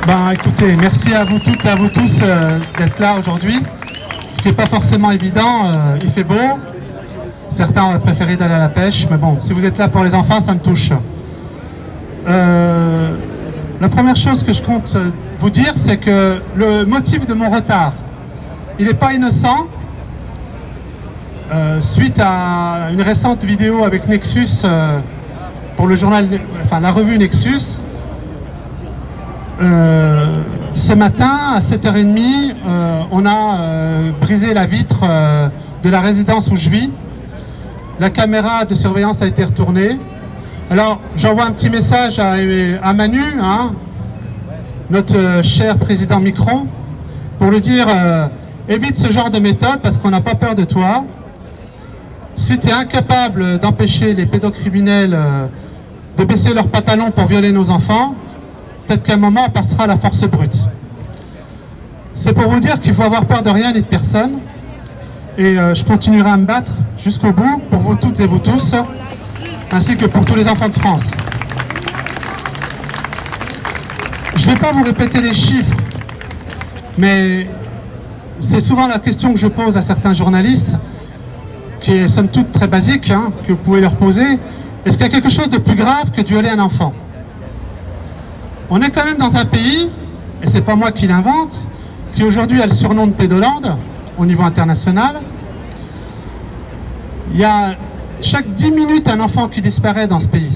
Ben, écoutez, merci à vous toutes et à vous tous d'être là aujourd'hui. Ce qui n'est pas forcément évident, il fait beau. Certains auraient préféré d'aller à la pêche, mais bon, si vous êtes là pour les enfants, ça me touche. La première chose que je compte vous dire, c'est que le motif de mon retard, il n'est pas innocent. Suite à une récente vidéo avec Nexus pour le journal, enfin la revue Nexus, ce matin à 7h30, on a brisé la vitre de la résidence où je vis. La caméra de surveillance a été retournée. Alors j'envoie un petit message à Manu, hein, notre cher président Micron, pour lui dire évite ce genre de méthode parce qu'on n'a pas peur de toi. Si tu es incapable d'empêcher les pédocriminels de baisser leurs pantalons pour violer nos enfants, peut-être qu'à un moment on passera à la force brute. C'est pour vous dire qu'il faut avoir peur de rien et de personne. Et je continuerai à me battre jusqu'au bout pour vous toutes et vous tous, ainsi que pour tous les enfants de France. Je ne vais pas vous répéter les chiffres, mais c'est souvent la question que je pose à certains journalistes, qui est somme toute très basique, hein, que vous pouvez leur poser. Est-ce qu'il y a quelque chose de plus grave que de violer un enfant? On est quand même dans un pays, et c'est pas moi qui l'invente, qui aujourd'hui a le surnom de Pédoland au niveau international. Il y a chaque 10 minutes un enfant qui disparaît dans ce pays.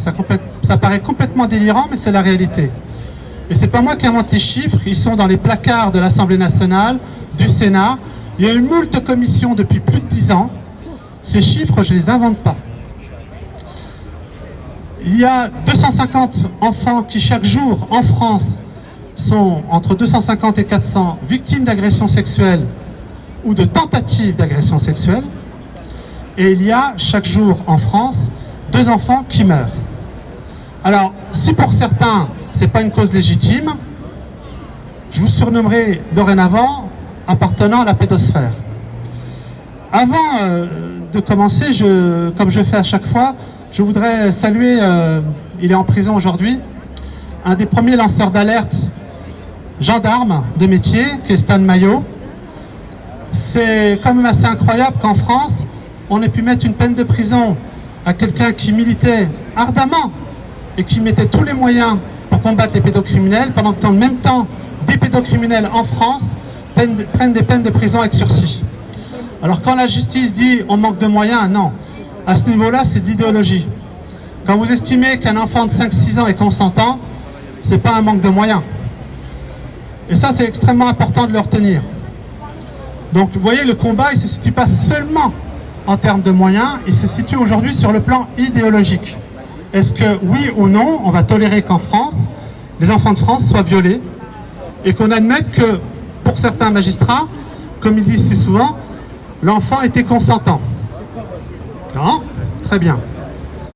Ça paraît complètement délirant, mais c'est la réalité. Et c'est pas moi qui invente les chiffres, ils sont dans les placards de l'Assemblée nationale, du Sénat. Il y a eu moult commissions depuis plus de 10 ans. Ces chiffres, je ne les invente pas. Il y a 250 enfants qui chaque jour en France sont entre 250 et 400 victimes d'agressions sexuelles ou de tentatives d'agression sexuelle. Et il y a chaque jour en France 2 enfants qui meurent. Alors, si pour certains, ce n'est pas une cause légitime, je vous surnommerai dorénavant appartenant à la pédosphère. Avant de commencer, comme je fais à chaque fois, je voudrais saluer, il est en prison aujourd'hui, un des premiers lanceurs d'alerte gendarme de métier, qui est Stan Maillot. C'est quand même assez incroyable qu'en France, on ait pu mettre une peine de prison à quelqu'un qui militait ardemment et qui mettait tous les moyens pour combattre les pédocriminels, pendant que dans le même temps, des pédocriminels en France prennent des peines de prison avec sursis. Alors quand la justice dit on manque de moyens, non. À ce niveau-là, c'est d'idéologie. Quand vous estimez qu'un enfant de 5-6 ans est consentant, ce n'est pas un manque de moyens. Et ça, c'est extrêmement important de le retenir. Donc, vous voyez, le combat, il ne se situe pas seulement en termes de moyens, il se situe aujourd'hui sur le plan idéologique. Est-ce que, oui ou non, on va tolérer qu'en France, les enfants de France soient violés et qu'on admette que, pour certains magistrats, comme ils disent si souvent, l'enfant était consentant? Non? Très bien.